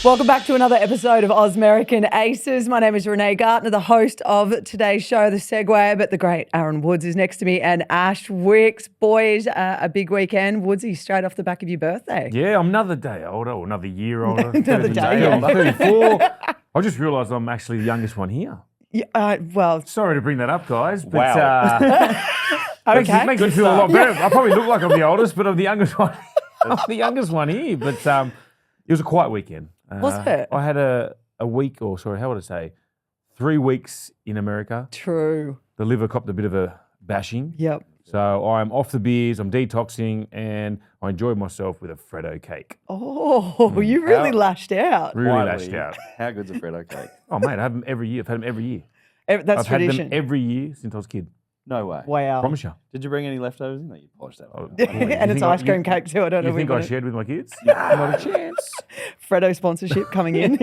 Welcome back to another episode of Ausmerican Aces. My name is Renee Gartner, the host of today's show, The Segway, but the great Aaron Woods is next to me and Ash Wicks. Boys, a big weekend. Woodsy, straight off the back of your birthday. Yeah, I'm another day older or another year older. Another day older. 34. I just realised I'm actually the youngest one here. Yeah, well, Sorry to bring that up, guys. But, Wow. okay. It makes me feel a lot better. I probably look like I'm the oldest, but I'm the youngest one. I'm the youngest one here. But it was a quiet weekend. Was it? I had a week, or sorry, how would I say, 3 weeks in America. True. The liver copped a bit of a bashing. Yep. So I'm off the beers, I'm detoxing, and I enjoyed myself with a Freddo cake. Oh, you really lashed out. Really Finally. lashed out. How good's a Freddo cake? Oh, mate, I have them every year. I've had them every year. That's I've tradition. had them every year since I was a kid. No way. Wow. Promise you. Did you bring any leftovers? No, you polished that one. And it's ice cream cake too. I don't know You if think we I got it. shared with my kids? Not a chance. Freddo sponsorship coming in.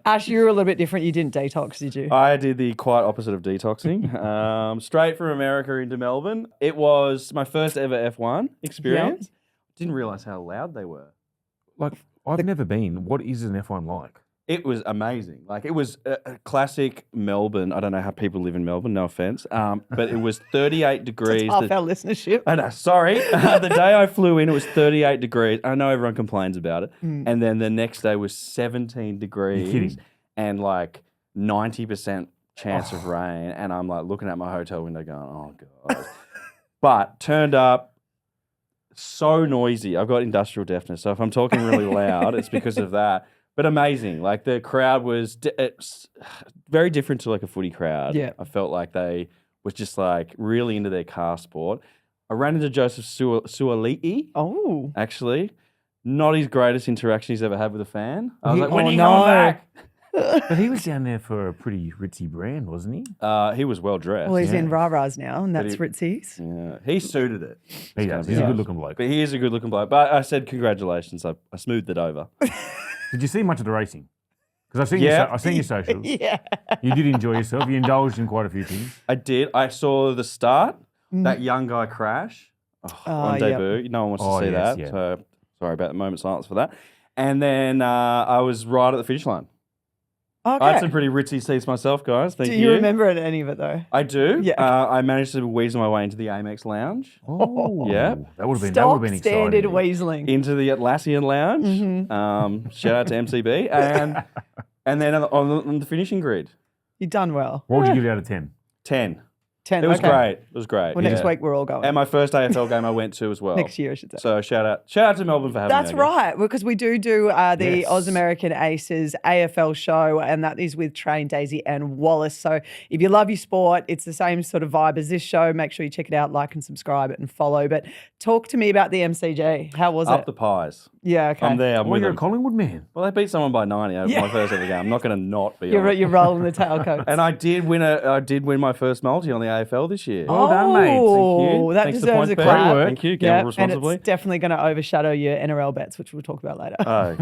Ash, you were a little bit different. You didn't detox, did you? I did the quite opposite of detoxing. Straight from America into Melbourne. It was my first ever F1 experience. Didn't realise how loud they were. Like, I've never been. What is an F1 like? It was amazing. Like, it was a classic Melbourne. I don't know how people live in Melbourne, no offence. But it was 38 degrees. It's half our listenership. I know, sorry. The day I flew in, it was 38 degrees. I know everyone complains about it. And then the next day was 17 degrees. You're kidding. And like 90% chance of rain. And I'm like looking at my hotel window going, oh, God. But turned up so noisy. I've got industrial deafness. So if I'm talking really loud, it's because of that. But amazing. Like the crowd was it's very different to like a footy crowd. Yeah. I felt like they was just like really into their car sport. I ran into Joseph Suoli'i, Oh. actually. Not his greatest interaction he's ever had with a fan. I was He- like, when oh, are you no. going back? But he was down there for a pretty ritzy brand, wasn't he? He was well dressed. Well, he's Yeah. in Rah-Rahs now, and that's he- Ritzy's. Yeah, he suited it. He does. He's a good looking bloke. But he is a good looking bloke. But I said congratulations. I smoothed it over. Did you see much of the racing? Because I've seen, Yeah. I've seen your socials. Yeah. You did enjoy yourself. You indulged in quite a few things. I did. I saw the start, that young guy crash on yep. debut. No one wants Oh, to see yes, that. yeah. So sorry about the moment of silence for that. And then I was right at the finish line. I had some Okay. pretty ritzy seats myself, guys. Thank Do you. you remember any of it though? I do. Yeah. I managed to weasel my way into the Amex Lounge, Oh, Yeah. That would have been Stock exciting. standard weaseling. into the Atlassian Lounge. Mm-hmm. Shout out to MCB. And then on the finishing grid, You've done well. What would you give it out of 10? 10. 10. It was okay. great. It was great. Well, next yeah. week we're all going. And my first AFL game I went to as well. Next year, I should say. So shout out to Melbourne for having That's me. I guess. right, because we do the Yes. Ausmerican Aces AFL show, and that is with Train, Daisy and Wallace. So if you love your sport, it's the same sort of vibe as this show. Make sure you check it out, like and subscribe and follow. But talk to me about the MCG. How was Up it? the pies. Yeah, okay. I'm there. I'm Well, with you're a them. Collingwood man. Well, they beat someone by 90 over my first ever game. I'm not going to not be on it. You're rolling the tailcoats. And I did win my first multi on the AFL this year. Well done, mate. Thank you. That Thanks to deserves a Point Bet. clap. Great work. Thank you. Yeah, Gamble and responsibly. it's definitely going to overshadow your NRL bets, which we'll talk about later.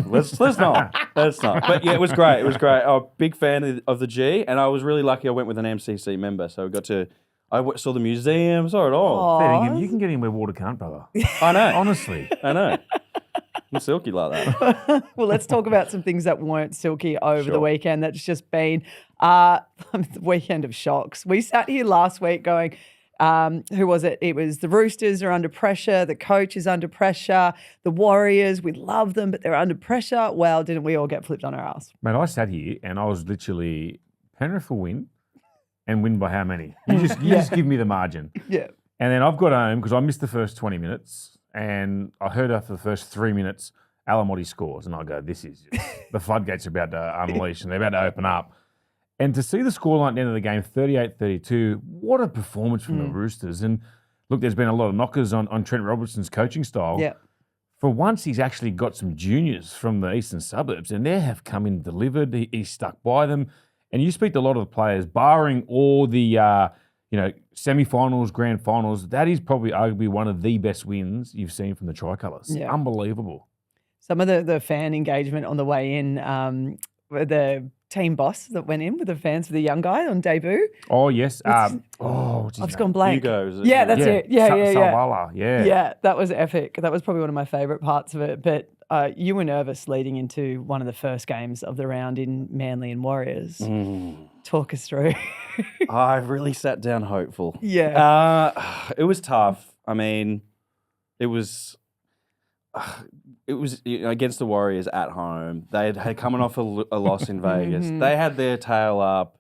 Let's not. Let's not. But yeah, it was great. It was great. I'm a big fan of the G, and I was really lucky I went with an MCC member. So saw the museum, saw it all. Fair dinkum. You can get in where water can't, brother. I know. Honestly. I know. I'm silky like that. Well, let's talk about some things that weren't silky over the Sure. weekend. That's just been the weekend of shocks. We sat here last week going, who was it? It was the Roosters are under pressure. The coach is under pressure. The Warriors, we love them, but they're under pressure. Well, didn't we all get flipped on our ass? Mate, I sat here and I was literally Penrith will win and win by how many? You just give me the margin. Yeah. And then I've got home because I missed the first 20 minutes and I heard after the first 3 minutes, Alamotti scores. And I go, this is the floodgates are about to unleash and they're about to open up. And to see the scoreline at the end of the game, 38-32, what a performance from the Roosters. And look, there's been a lot of knockers on Trent Robertson's coaching style. Yeah. For once, he's actually got some juniors from the eastern suburbs and they have come in delivered. He's stuck by them. And you speak to a lot of the players, barring all the semi-finals, grand finals, that is probably arguably one of the best wins you've seen from the Tricolours. Yeah. Unbelievable. Some of the fan engagement on the way in, the team boss that went in with the fans for the young guy on debut. Oh, yes. What's what's his I've just name? gone blank. Hugo, is it? Yeah, that's it. Yeah. Salvala, yeah. Yeah, that was epic. That was probably one of my favourite parts of it. But You were nervous leading into one of the first games of the round in Manly and Warriors. Talk us through. I really sat down hopeful. Yeah. It was tough. I mean, it was against the Warriors at home. They had coming off a loss in Vegas. They had their tail up,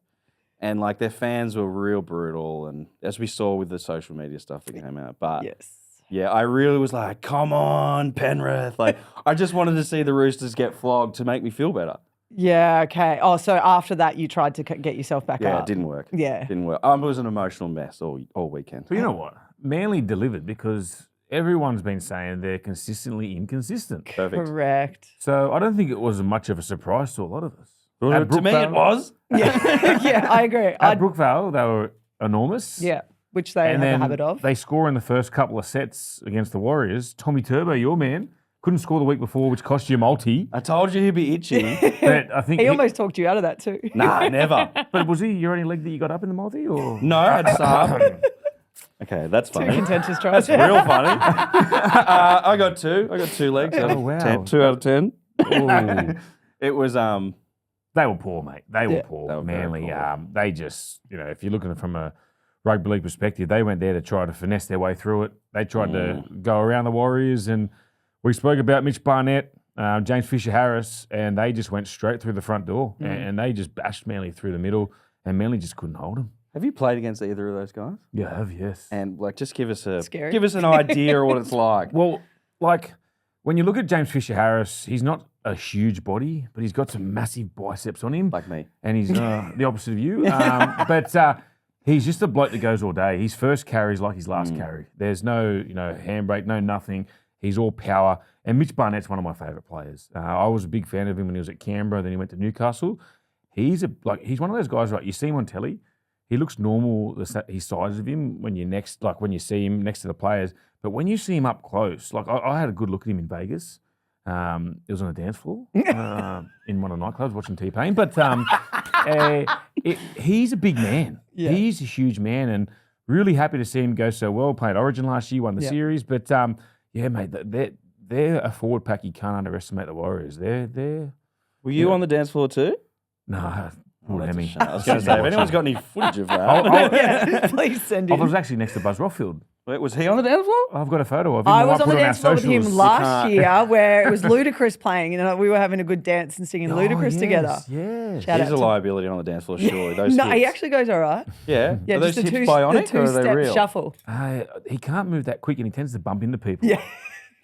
and like their fans were real brutal. And as we saw with the social media stuff that came out, but Yes. yeah, I really was like, come on, Penrith. Like, I just wanted to see the Roosters get flogged to make me feel better. Yeah, okay. Oh, so after that you tried to get yourself back Yeah, up. it didn't work. Yeah. Didn't work. It was an emotional mess all weekend. But you know what? Manly delivered because everyone's been saying they're consistently inconsistent. Perfect. Correct. So I don't think it was much of a surprise to a lot of us. To me, it was. Yeah. Yeah, I agree. At Brookvale, they were enormous. Yeah, which they And have a then habit of. they score in the first couple of sets against the Warriors. Tommy Turbo, your man, couldn't score the week before, which cost you a multi. I told you he'd be itchy. But I think He almost talked you out of that too. Nah, never. But was he your only leg that you got up in the multi, or No, I had Saab. Okay, that's Too funny. contentious tries. That's real funny. I got two. I got 2 legs. Oh, wow. 10, 2 out of 10. Ooh. It was They were poor, mate. They were Yeah. poor. They were very Manly. poor. They just, if you're looking from a rugby league perspective, they went there to try to finesse their way through it. They tried to go around the Warriors, and we spoke about Mitch Barnett, James Fisher-Harris, and they just went straight through the front door, and they just bashed Manly through the middle, and Manly just couldn't hold them. Have you played against either of those guys? You have, yes. And like, just give us Scary. an idea of what it's like. Well, like when you look at James Fisher-Harris, he's not a huge body, but he's got some massive biceps on him. Like me. And he's the opposite of you. But he's just a bloke that goes all day. His first carry is like his last carry. There's no, handbrake, no nothing. He's all power. And Mitch Barnett's one of my favourite players. I was a big fan of him when he was at Canberra. Then he went to Newcastle. He's one of those guys, right? You see him on telly. He looks normal, his size of him, when you see him next to the players. But when you see him up close, like I had a good look at him in Vegas. It was on a dance floor in one of the nightclubs watching T-Pain. But he's a big man. Yeah. He's a huge man, and really happy to see him go so well. Played Origin last year, won the series. But yeah, mate, they're a forward pack. You can't underestimate the Warriors. They're Were you on the dance floor too? no. Oh, that's a Emmy. shame. I was going to say, if anyone's got any footage of that. Yeah, please send I in. was actually next to Buzz Rothfield. Wait, was he on the dance floor? I've got a photo of him. I might was on put the our dance floor with him socials. last year where it was Ludacris playing and we were having a good dance and singing Ludacris yes, together. Yes. Shout He's out a to- liability on the dance floor, surely. Those No, hips. he actually goes all right. Yeah. Yeah, Are those just the hips bionic or are they two-step real? shuffle, He can't move that quick, and he tends to bump into people. Yeah.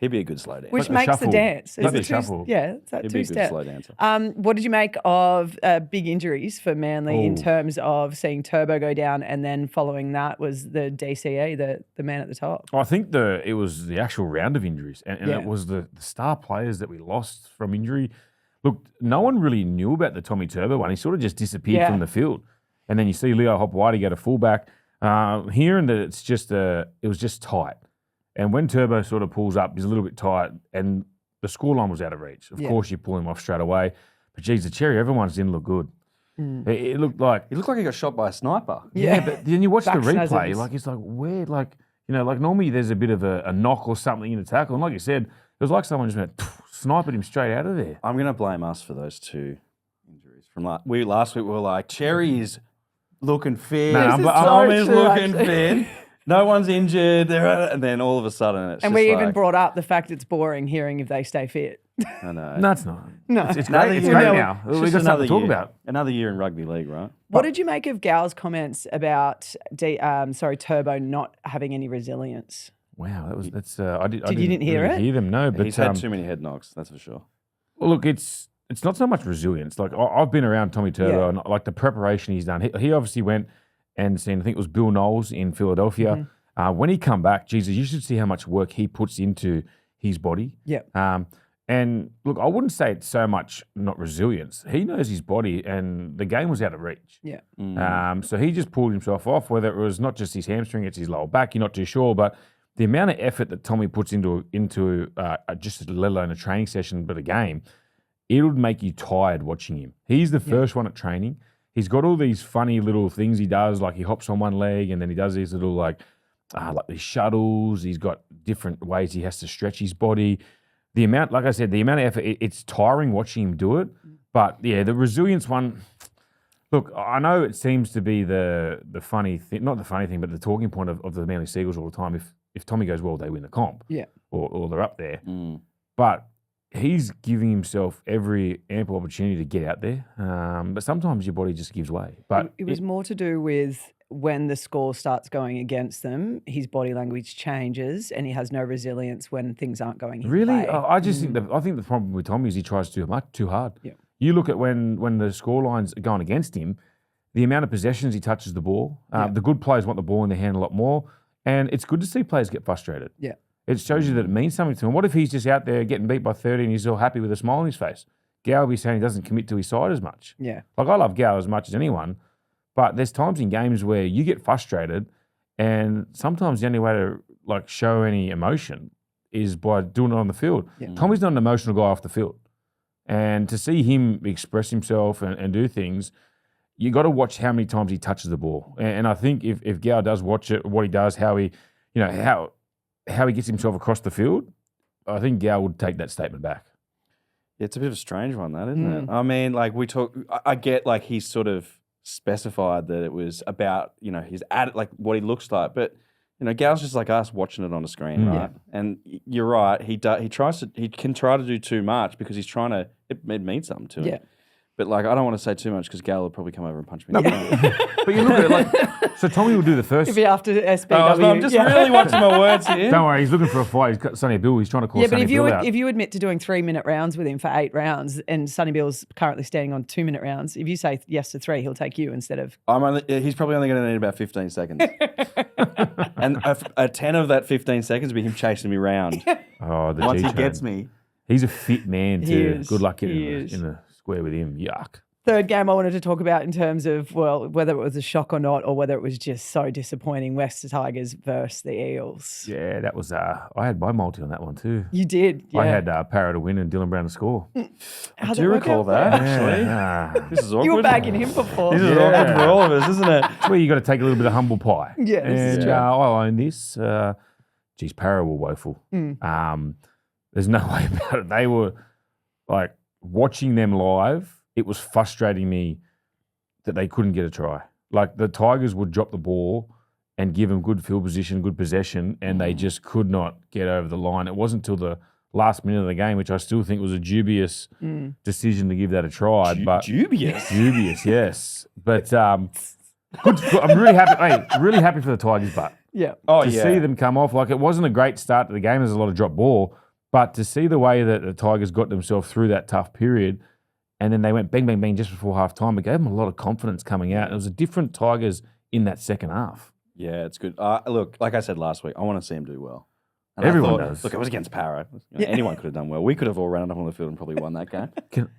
He'd be a good slow dancer. which the makes the shuffle. dance. Like It's the a shuffle. Yeah, it's that He'd be a good two-step. slow dancer. What did you make of big injuries for Manly in terms of seeing Turbo go down and then following that was the DCE, the man at the top? I think it was the actual round of injuries, and Yeah. it was the star players that we lost from injury. Look, no one really knew about the Tommy Turbo one. He sort of just disappeared Yeah. from the field. And then you see Leo Hopewadi go to fullback. Hearing that it was just tight. And when Turbo sort of pulls up, he's a little bit tight, and the scoreline was out of reach. Of course, you pull him off straight away. But geez, the cherry, everyone's didn't look good. It looked like He looked like he got shot by a sniper. yeah, but then you watch the Back replay, spasms. like it's like weird, like like normally there's a bit of a knock or something in a tackle, and like you said, it was like someone just went sniping him straight out of there. I'm going to blame us for those 2 injuries. Last week we were like, Cherry is looking fit. No, This is Tom so is true, looking actually. fit. No one's injured. And then all of a sudden it's And just we even like, brought up the fact it's boring hearing if they stay fit. I know. No, it's not. No. It's Another great. It's year- great No, now. it's We've just got something to talk year. about. Another year in rugby league, right? What did you make of Gal's comments about Turbo not having any resilience? Wow, that's I didn't you didn't hear really it? hear them. No, but He's had too many head knocks, that's for sure. well, look, it's not so much resilience. Like I've been around Tommy Turbo, Yeah. and like the preparation he's done. He obviously went and seen. I think it was Bill Knowles in Philadelphia. Mm-hmm. When he come back, Jesus, you should see how much work he puts into his body. Yeah. And look, I wouldn't say it's so much not resilience. He knows his body, and the game was out of reach. Yeah. So he just pulled himself off. Whether it was not just his hamstring, it's his lower back. You're not too sure, but the amount of effort that Tommy puts into just let alone a training session, but a game, it would make you tired watching him. He's the first one at training. He's got all these funny little things he does, like he hops on one leg, and then he does these little like these shuttles. He's got different ways he has to stretch his body. the amount, like I said, the amount of effort, it's tiring watching him do it. But yeah, the resilience one, look, I know it seems to be the funny thing, not the funny thing, but the talking point of the Manly Seagulls all the time. If Tommy goes well, they win the comp. Yeah. Or they're up there. But he's giving himself every ample opportunity to get out there. But sometimes your body just gives way. But it was more to do with when the score starts going against them, his body language changes and he has no resilience when things aren't going his really, way. I just think I think the problem with Tommy is he tries too hard. Yeah. You look at when the score lines are going against him, the amount of possessions he touches the ball. The good players want the ball in their hand a lot more, and it's good to see players get frustrated. Yeah. It shows you that it means something to him. What if he's just out there getting beat by 30 and he's all happy with a smile on his face? Gow will be saying he doesn't commit to his side as much. Yeah. Like, I love Gow as much as anyone, but there's times in games where you get frustrated, and sometimes the only way to like show any emotion is by doing it on the field. Yeah. Tommy's not an emotional guy off the field. And to see him express himself and do things, you got to watch how many times he touches the ball. And I think if Gow does watch it, what he does, how he gets himself across the field, I think Gow would take that statement back. It's a bit of a strange one, that, isn't it? I mean, like I get like he's sort of specified that it was about, his like what he looks like, but Gal's just like us watching it on a screen, right? And you're right, he can try to do too much because he's trying to. It means something to him. Yeah. But like, I don't want to say too much because Gal will probably come over and punch me. But you look at it like, so Tommy will do the first. If you're after SBW. I'm just really watching my words here. Don't worry, he's looking for a fight. He's got Sonny Bill. He's trying to call Sonny Bill out. If you admit to doing 3-minute rounds with him for 8 rounds, and Sonny Bill's currently standing on 2-minute rounds, if you say yes to 3, he'll take you instead of. He's probably only going to need about 15 seconds, and a 10 of that 15 seconds will be him chasing me round. Oh, the Once he G-chain. gets me, He's a fit man He too. is. Good luck getting He in the square with him. Yuck. Third game I wanted to talk about in terms of, well, whether it was a shock or not, or whether it was just so disappointing, West Tigers versus the Eels. Yeah, that was. I had my multi on that one too. You did, yeah. I had Parra to win and Dylan Brown to score. I do recall that actually. Yeah. This is awkward. You were bagging him before. This is awkward for all of us, isn't it? It's where you got to take a little bit of humble pie. Yeah, this is and true. I own this. Geez, Parra were woeful. There's no way about it. They were like watching them live. It was frustrating me that they couldn't get a try. Like the Tigers would drop the ball and give them good field position, good possession, and they just could not get over the line. It wasn't until the last minute of the game, which I still think was a dubious decision to give that a try. But dubious. Dubious, yes. But good. I'm really happy. Hey, really happy for the Tigers, but Yeah. Oh to yeah. see them come off, like it wasn't a great start to the game. There's a lot of drop ball, but to see the way that the Tigers got themselves through that tough period, and then they went bang, bang, bang just before half time, it gave them a lot of confidence coming out. It was a different Tigers in that second half. Yeah, it's good. Look, like I said last week, I want to see him do well. And Everyone I thought, does. Look, it was against Parra. Anyone could have done well. We could have all ran up on the field and probably won that game.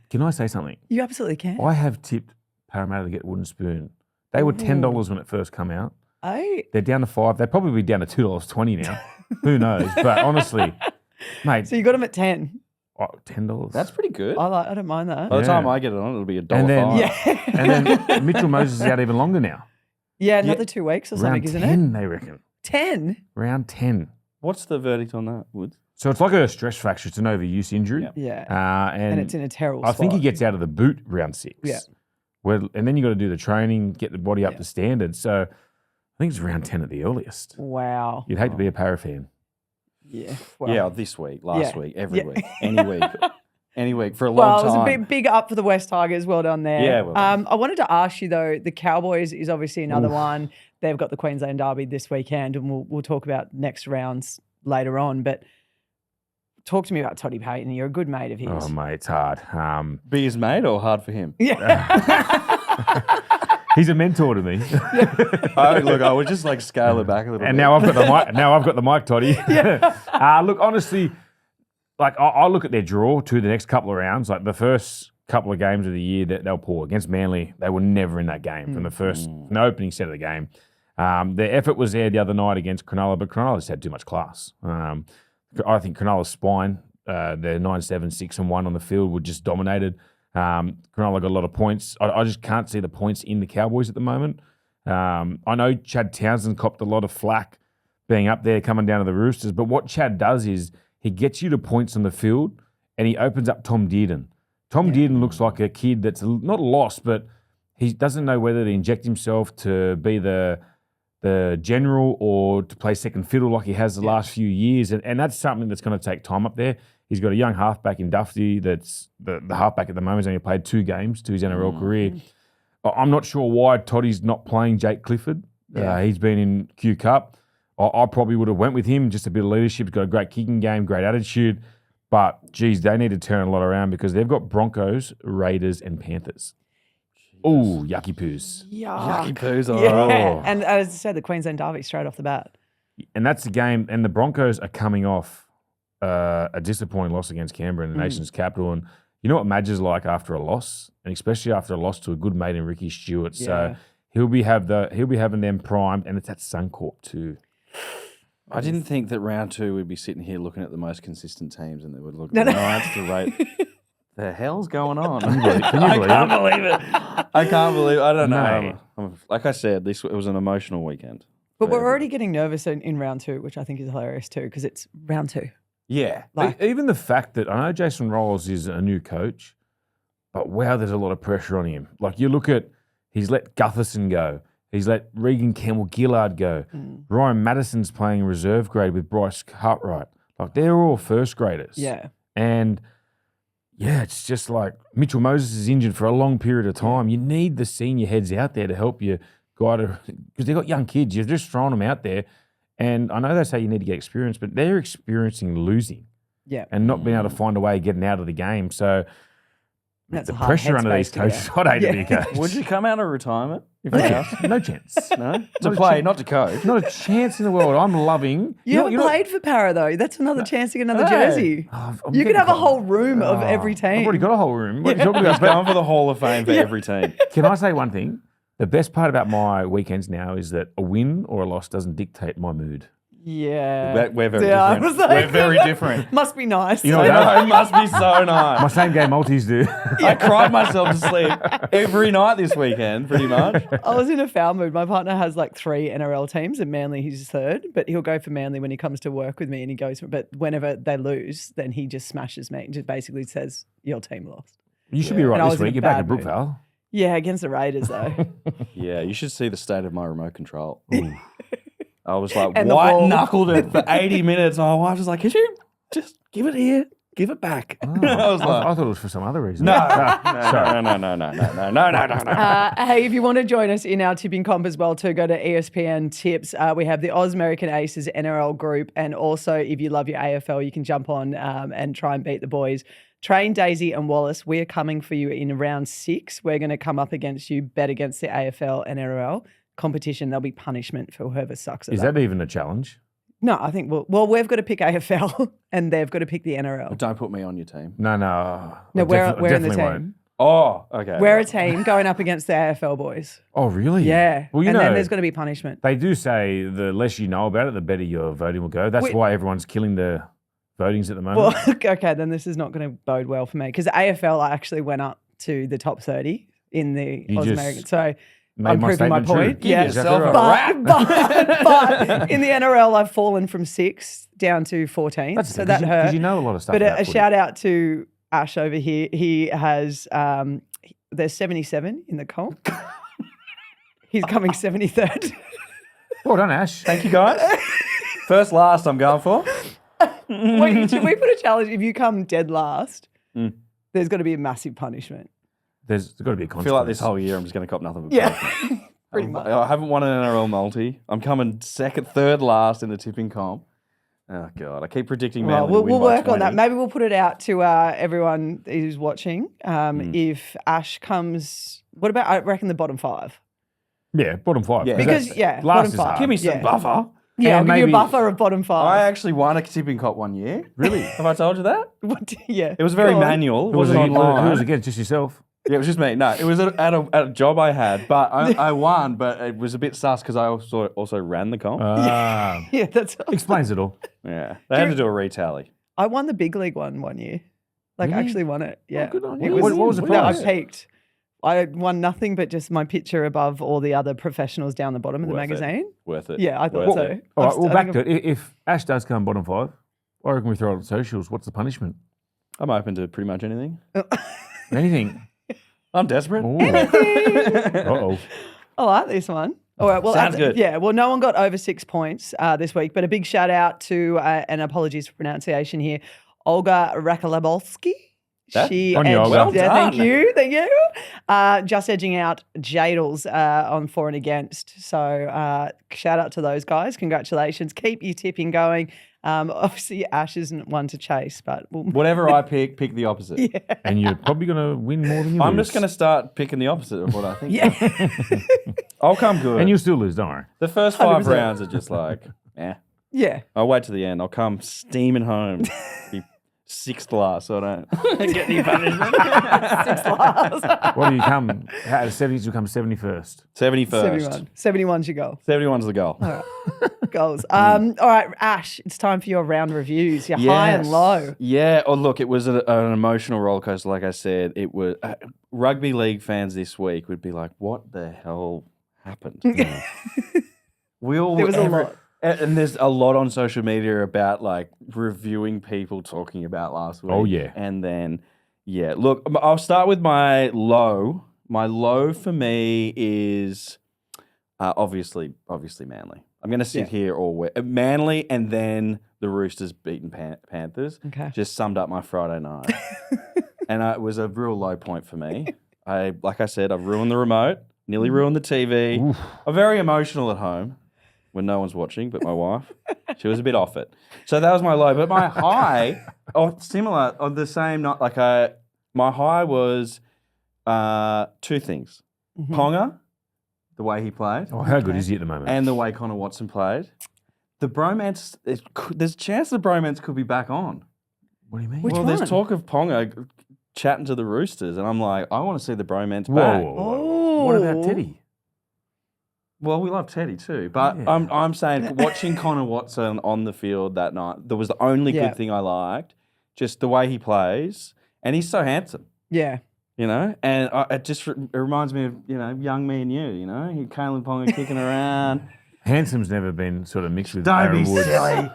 Can I say something? You absolutely can. I have tipped Parramatta to get wooden spoon. They were $10 when it first came out. They're down to $5. They'll probably be down to $2.20 now. Who knows? But honestly, mate. So you got him at 10. $10. That's pretty good. I don't mind that. By the time Yeah. I get it on, it'll be $1.05. And then- Yeah. And then Mitchell Moses is out even longer now. Yeah, another 2 weeks or something, Round isn't 10, it? they reckon. 10? Round 10. What's the verdict on that, Woods? So it's like a stress fracture. It's an overuse injury. Yep. Yeah. And And it's in a terrible I spot. think he gets out of the boot round 6. Yeah. And then you got to do the training, get the body up to standard. So I think it's round 10 at the earliest. Wow. You'd hate to be a Para fan. Yeah. Well, Yeah, this week, last Yeah. week, every Yeah. week, any week. Any week for a Well, long it was time. a big up for the West Tigers. Well done there. Yeah, well done. I wanted to ask you though, the Cowboys is obviously another one. They've got the Queensland Derby this weekend, and we'll talk about next rounds later on. But talk to me about Toddy Payton. You're a good mate of his. Oh, mate, it's hard. Be his mate or hard for him? Yeah. He's a mentor to me. Look, I would just like scale it back a little And bit. now I've got the mic. Now I've got the mic, Toddy. Look, honestly, like I look at their draw to the next couple of rounds. Like the first couple of games of the year that they'll pull against Manly, they were never in that game from the first, from the opening set of the game. Their effort was there the other night against Cronulla, but Cronulla just had too much class. I think Cronulla's spine, their 9-7, 6-1 on the field, were just dominated. Cronulla got a lot of points. I just can't see the points in the Cowboys at the moment. I know Chad Townsend copped a lot of flack being up there, coming down to the Roosters, but what Chad does is He gets you to points on the field, and he opens up Tom Dearden. Tom Dearden looks like a kid that's not lost, but he doesn't know whether to inject himself to be the general or to play second fiddle like he has the last few years. And that's something that's going to take time up there. He's got a young halfback in Duffy that's the halfback at the moment. He's only played 2 games to his NRL career. I'm not sure why Toddy's not playing Jake Clifford. He's been in Q Cup. I probably would have went with him, just a bit of leadership. He's got a great kicking game, great attitude. But, geez, they need to turn a lot around because they've got Broncos, Raiders and Panthers. Oh, yucky poos. Yucky poos. Yeah. And as I said, the Queensland Derby straight off the bat. And that's the game. And the Broncos are coming off a disappointing loss against Canberra in the nation's capital. And you know what Madge is like after a loss, and especially after a loss to a good mate in Ricky Stewart. Yeah. So he'll be having them primed, and it's at Suncorp too. I didn't think that round 2 we'd be sitting here looking at the most consistent teams and they would look at the Knights to rate. The hell's going on? Can you believe I can't it? believe it. I can't believe it. I don't No. know. Like I said, it was an emotional weekend. But we're already getting nervous in round 2, which I think is hilarious too, because it's round 2. Yeah. Even the fact that I know Jason Rolls is a new coach, but wow, there's a lot of pressure on him. Like you look at, he's let Gutherson go. He's let Regan Campbell-Gillard go. Ryan Madison's playing reserve grade with Bryce Cartwright. Like, they're all first graders. Yeah. And, yeah, it's just like Mitchell Moses is injured for a long period of time. You need the senior heads out there to help you guide, because they've got young kids. You're just throwing them out there. And I know they say you need to get experience, but they're experiencing losing and not being able to find a way of getting out of the game. So, That's the a hard pressure under headspace these to get coaches, out. I'd hate to be a coach. Would you come out of retirement if they asked? No chance. No? To play, not to coach. Not a chance in the world. I'm loving. You haven't played for Para though. That's another chance to get another Hey. jersey. I'm You could getting have a cold. whole room of every team. I've already got a whole room. What are you talking He's about? going for the Hall of Fame for every team. Can I say one thing? The best part about my weekends now is that a win or a loss doesn't dictate my mood. Yeah. We're very Yeah, I different. was like- We're very different. Must be nice. You know I what? know, it must be so My nice. same game multis do. I cried myself to sleep every night this weekend, pretty much. I was in a foul mood. My partner has like 3 NRL teams and Manly he's 3rd, but he'll go for Manly when he comes to work with me and he goes, but whenever they lose, then he just smashes me and just basically says, your team lost. You should be right And I this was in week. a You're back bad at mood. Brookvale. Yeah, against the Raiders though. Yeah, you should see the state of my remote control. I was like And the white ball. knuckled it for 80 minutes. My wife was like, could you just give it here? Give it back. I was like, I thought it was for some other reason. no, Sorry. no. Hey, if you want to join us in our tipping comp as well too, go to ESPN Tips. We have the Ausmerican Aces NRL group. And also, if you love your AFL, you can jump on and try and beat the boys. Train, Daisy and Wallace, we are coming for you in round 6. We're going to come up against you, bet against the AFL and NRL competition. There'll be punishment for whoever sucks at Is that even a challenge? No, I think we've got to pick AFL and they've got to pick the NRL. Don't put me on your team. No. No, I we're in the definitely team. won't. Oh, okay. We're a team going up against the AFL boys. Oh, really? Yeah. Well, you and know, then there's going to be punishment. they do say the less you know about it, the better your voting will go. That's why everyone's killing the votings at the moment. Well, okay, then this is not going to bode well for me because AFL I actually went up to the top 30 in the You just Ausmerican. So Made I'm my proving my statement true. point. Give Yeah. yourself a But, rap. but in the NRL, I've fallen from 6 down to 14. That's so the that thing, hurt. because you know a lot of stuff. But about a footy. shout out to Ash over here. He has, there's 77 in the comp. He's coming 73rd. Well done, Ash. Thank you, guys. First, last, I'm going for. Wait, should we put a challenge? If you come dead last, there's got to be a massive punishment. There's got to be a I consequence. feel like this whole year I'm just going to cop nothing but Yeah, punishment. pretty much. I haven't won an NRL multi. I'm coming 3rd last in the tipping comp. Oh, God. I keep predicting Well, Manly to we'll win by work on that. 20. Maybe we'll put it out to everyone who's watching. If Ash comes, what about, I reckon the bottom 5. Yeah, bottom 5. Yeah. Because, that's- yeah, last bottom is 5. hard. Give me some Yeah. buffer. Yeah, I'll And give you a maybe- buffer of bottom 5. I actually won a tipping comp one year. Really? Have I told you that? Yeah. It was very Go on. manual. It Who was wasn't online. Who was against? Just yourself? Yeah, it was just me. No, it was at a job I had, but I won. But it was a bit sus because I also ran the comp. Yeah, that's. Explains it all. Yeah, they had to do a retally. I won the big league one year. Like, Really? actually won it. Yeah. good on It you. What was the no, prize? I peaked. I won nothing but just my picture above all the other professionals down the bottom of the Worth it. magazine. Worth it. Yeah, I thought Worth so. it. All right, well, I back think to it. If Ash does come bottom 5, I reckon we throw it on socials. What's the punishment? I'm open to pretty much anything. Anything. I'm desperate. Uh-oh. I like this one. All right. Well, Sounds good. Yeah. Well, no one got over 6 points this week, but a big shout out to, and apologies for pronunciation here, Olga Rakalabolski. She On you, edged, Olga. Well thank done. you. Just edging out Jadles on for and against. So shout out to those guys. Congratulations. Keep your tipping going. Obviously, Ash isn't one to chase, but Whatever I pick the opposite. yeah. And you're probably going to win more than you I'm lose. just going to start picking the opposite of what I think. Yeah. I'll come good. And you'll still lose, don't worry. The first 5 100%. rounds are just like, Yeah. I'll wait to the end. I'll come steaming home. Be 6th last, so I don't get any punishment. 6 last. What do you come? Out of 70s, you come 71st. 71st. 71's your goal. 71's the goal. Goals. All right, Ash, it's time for your round reviews. Your high and low. Yeah. Oh, look, it was an emotional roller coaster. Like I said, it was rugby league fans this week would be like, "What the hell happened?" We all There was a lot. and there's a lot on social media about like reviewing people talking about last week. Oh, yeah. And then look, I'll start with my low. My low for me is obviously Manly. I'm going to sit here all week. Manly and then the Roosters beating Panthers. Okay. Just summed up my Friday night. And it was a real low point for me. Like I said, I've ruined the remote, nearly ruined the TV. Oof. I'm very emotional at home when no one's watching, but my wife, she was a bit off it. So that was my low. But my high, similar, on the same night, my high was 2 things. Ponga, the way he played, Oh, how good is he at the moment? and the way Connor Watson played. The bromance, there's a chance the bromance could be back on. What do you mean? Which Well, one? there's talk of Ponga chatting to the Roosters, and I'm like, I want to see the bromance Whoa, back. whoa, whoa. What about Oh. Teddy? Well, we love Teddy too, but Yeah. I'm saying watching Connor Watson on the field that night, that was the only Yeah. good thing I liked. Just the way he plays, and he's so handsome, Yeah. you know. And it just it reminds me of young me and you, Kalen Ponga kicking around. Handsome's never been sort of mixed with Don't Aaron be Woods. silly.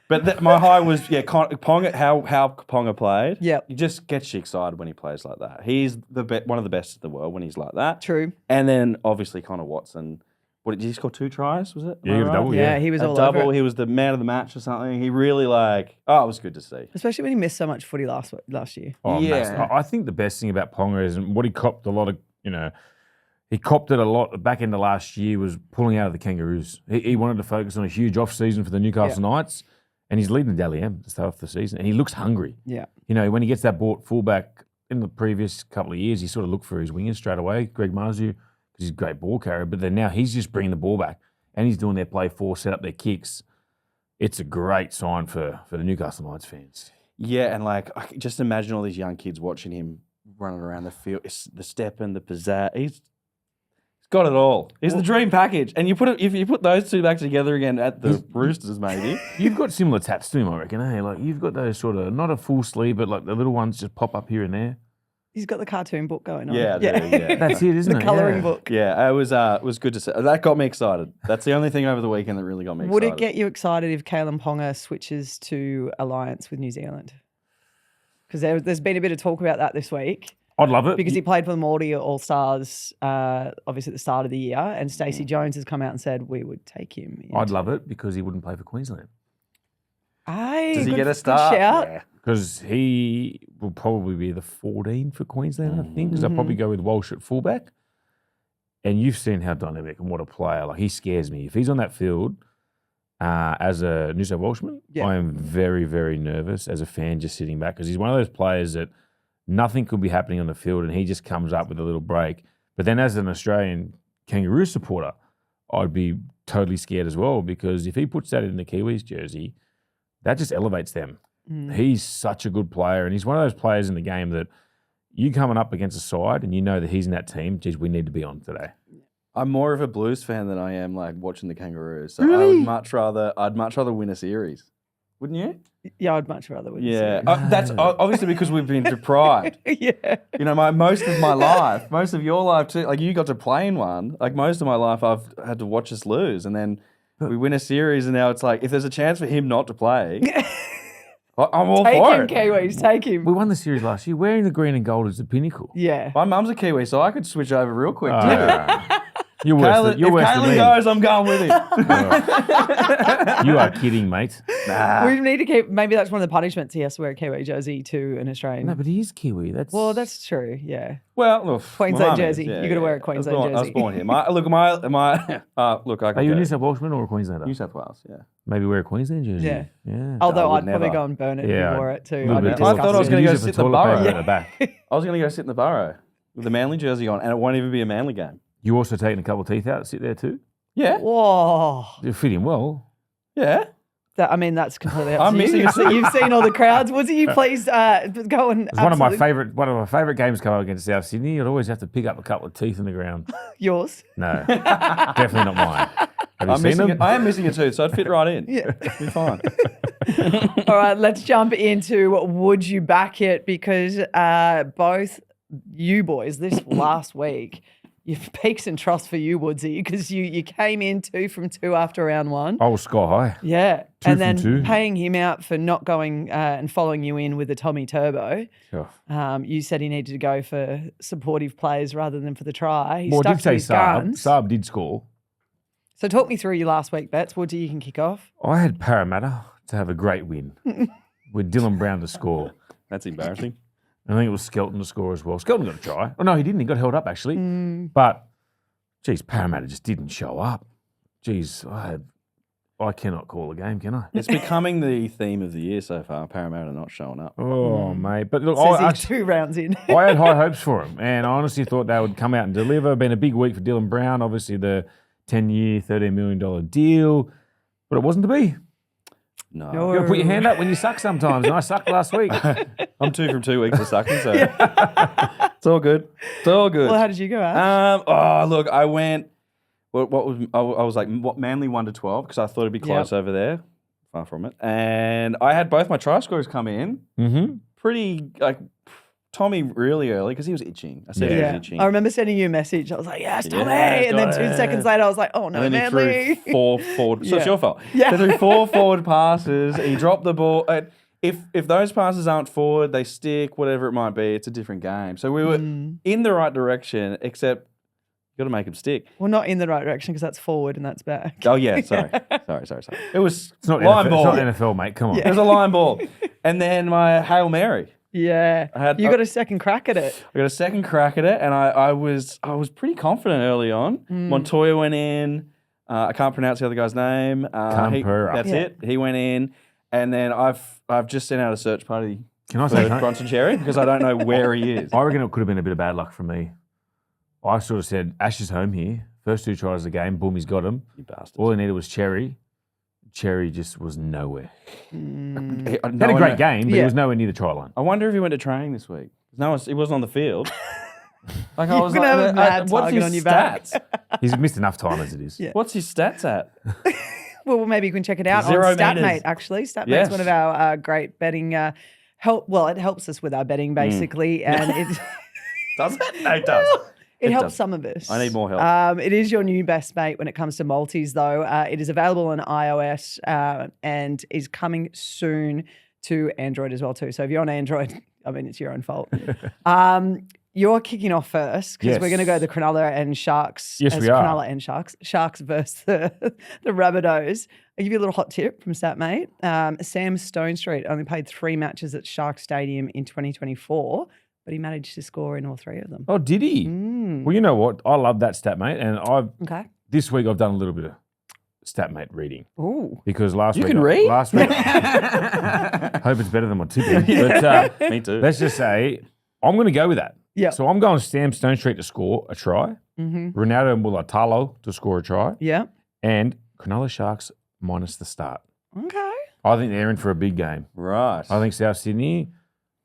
But my high was Ponga. How Ponga played. Yep. You just gets you excited when he plays like that. He's one of the best in the world when he's like that. True. And then obviously Connor Watson. What did he score 2 tries? Was it? Yeah, he was double, Yeah, he was A all double. over it. He was the man of the match or something. He really it was good to see. Especially when he missed so much footy last year. Oh, Yeah. massive. I think the best thing about Ponga is, and what he copped a lot of, he copped it a lot back into last year, was pulling out of the Kangaroos. He wanted to focus on a huge off season for the Newcastle Knights, and he's leading the Dally M to start off the season, and he looks hungry. Yeah. When he gets that bought fullback in the previous couple of years, he sort of looked for his wingers straight away, Greg Marzu, because he's a great ball carrier, but then now he's just bringing the ball back, and he's doing their play 4, set up their kicks. It's a great sign for the Newcastle Knights fans. Yeah, and I can just imagine all these young kids watching him running around the field. It's the step and the pizzazz. He's got it all. He's the dream package. And if you put those two back together again at the Roosters, maybe. You've got similar tats to him, I reckon, eh? Like, you've got those sort of, not a full sleeve, but like the little ones just pop up here and there. He's got the cartoon book going on. Yeah, I do, yeah. That's it, isn't The it? colouring Yeah. book. Yeah, it was good to see. That got me excited. That's the only thing over the weekend that really got me Would excited. it get you excited if Kalen Ponga switches to alliance with New Zealand? Because there's been a bit of talk about that this week. I'd love it. Because he played for the Māori All-Stars, obviously at the start of the year, and Stacey Jones has come out and said we would take him. I'd love it because he wouldn't play for Queensland. Does he good- get a good start? shout. Yeah. Because he will probably be the 14 for Queensland, I think, because they'll probably go with Walsh at fullback. And you've seen how dynamic and what a player. Like, he scares me. If he's on that field as a New South Welshman, Yeah. I am very, very nervous as a fan just sitting back because he's one of those players that nothing could be happening on the field and he just comes up with a little break. But then as an Australian Kangaroo supporter, I'd be totally scared as well because if he puts that in the Kiwis jersey, that just elevates them. He's such a good player, and he's one of those players in the game that you coming up against a side and you know that he's in that team, geez, we need to be on today. I'm more of a Blues fan than I am watching the Kangaroos. So Really? I'd much rather win a series. Wouldn't you? Yeah, I'd much rather win. Yeah. That's obviously because we've been deprived. Yeah. Most of my life, most of your life too, like you got to play in one. Like most of my life I've had to watch us lose and then we win a series and now it's like if there's a chance for him not to play, I'm all Take for him, it. Kiwis. Take him. We won the series last year. Wearing the green and gold is the pinnacle. Yeah. My mum's a Kiwi, so I could switch over real quick too. You're worse Kayla, than, you're if worse than Kaylen me. goes, I'm going with him. You are kidding, mate. We need to keep. Maybe that's one of the punishments. He has to wear a Kiwi jersey to an Australian. No, but he is Kiwi. That's true. Yeah. Well, look, Queensland my mum jersey. You gotta wear a Queensland I was jersey. born here. Look, I Are could you a go. New South Welshman or a Queenslander? New South Wales, yeah. Maybe wear a Queensland jersey. Yeah. Yeah. Although I would I'd probably never. go and burn it if Yeah, you wore it too. Little I'd be bit I thought I was disgusted. gonna go Use it for sit the toilet paper borough. at the back. I was going to go sit in the Borough with the Manly jersey on, and it won't even be a Manly game. You also taking a couple of teeth out to sit there too? Yeah, Whoa. You fit in well. yeah. That's completely up I'm to you. missing You've seen all the crowds. Would you please go and It's one of my favourite games coming up against South Sydney. I'd always have to pick up a couple of teeth in the ground. yours? No, definitely not mine. Have you seen them? I am missing a tooth, so I'd fit right in. Yeah. Be fine. All right, let's jump into would you back it, because both you boys this last week, you've peaks and troughs for you, Woodsy, because you came in 2 from 2 after round 1. I was sky high. Yeah, 2 and from then 2. paying him out for not going and following you in with the Tommy Turbo. Sure. You said he needed to go for supportive plays rather than for the try. He Well, I stuck did to say his Saab. guns. Saab did score. So talk me through your last week bets. Woodsy, you can kick off. I had Parramatta to have a great win with Dylan Brown to score. That's embarrassing. I think it was Skelton to score as well. Skelton got a try. Oh, no, he didn't. He got held up, actually. But, geez, Parramatta just didn't show up. Geez, I cannot call a game, can I? It's becoming the theme of the year so far. Parramatta not showing up. Oh, mate. But look, Says I he's 2 rounds in. I had high hopes for him, and I honestly thought they would come out and deliver. Been a big week for Dylan Brown, obviously the 10-year, $13 million deal, but it wasn't to be. No. You got to put your hand up when you suck sometimes, and I sucked last week. I'm 2 from 2 weeks of sucking, so it's all good. It's all good. Well, how did you go, Ash? Look, I went. What was I was like Manly 1 to 12 because I thought it'd be close over there. Far from it. And I had both my try scorers come in pretty like Tommy really early because he was itching. I said he was itching. I remember sending you a message. I was like, yes, Tommy. Yes, and then got 2 it. seconds later, I was like, oh, no, And then he Manly. threw 4 forward. So it's Yeah. your fault. Yeah. He threw 4 forward passes. He dropped the ball. If those passes aren't forward, they stick, whatever it might be, it's a different game. So we were in the right direction, except you got to make them stick. Well, not in the right direction because that's forward and that's back. Oh, yeah. Sorry. It was It's not line NFL, ball. it's not NFL, mate. Come on. It was a line ball. And then my Hail Mary. Yeah. You got a second crack at it. I got a second crack at it, and I was pretty confident early on. Montoya went in. I can't pronounce the other guy's name. Campera. That's it. He went in, and then I've just sent out a search party Can I for say Bronson Cherry because I don't know where he is. I reckon it could have been a bit of bad luck for me. I sort of said, Ash is home here. First 2 tries of the game, boom, he's got him. You bastard. All he needed was Cherry. Cherry just was nowhere. He Had a great game, but he Yeah. was nowhere near the try line. I wonder if he went to training this week. No, he wasn't on the field. Like I You're was gonna like, have a mad what's target his on your back. stats? He's missed enough time as it is. Yeah. What's his stats at? Well, maybe you can check it out 0 on meters. StatMate, actually. StatMate's Yes. one of our great betting help. Well, it helps us with our betting, basically. And it Does it? No, it does. It helps does. some of us. I need more help. It is your new best mate when it comes to multis, though. It is available on iOS and is coming soon to Android as well, too. So if you're on Android, I mean, it's your own fault. You're kicking off first because we're going to go the Cronulla and Sharks. Yes, we are. Cronulla and Sharks. Sharks versus the Rabbitohs. I'll give you a little hot tip from StatMate. Sam Stonestreet only played 3 matches at Sharks Stadium in 2024. But he managed to score in all 3 of them. Oh, did he? Well, you know what? I love that stat, mate. And Okay. this week I've done a little bit of stat, mate, reading. Ooh. Because last You week... can read? Last week... hope it's better than my tipping. But Me too. let's just say, I'm going to go with that. Yeah. So I'm going Sam Stonestreet to score a try, Ronaldo Mulatalo to score a try, Yeah. and Cronulla Sharks minus the start. Okay. I think they're in for a big game. Right. I think South Sydney,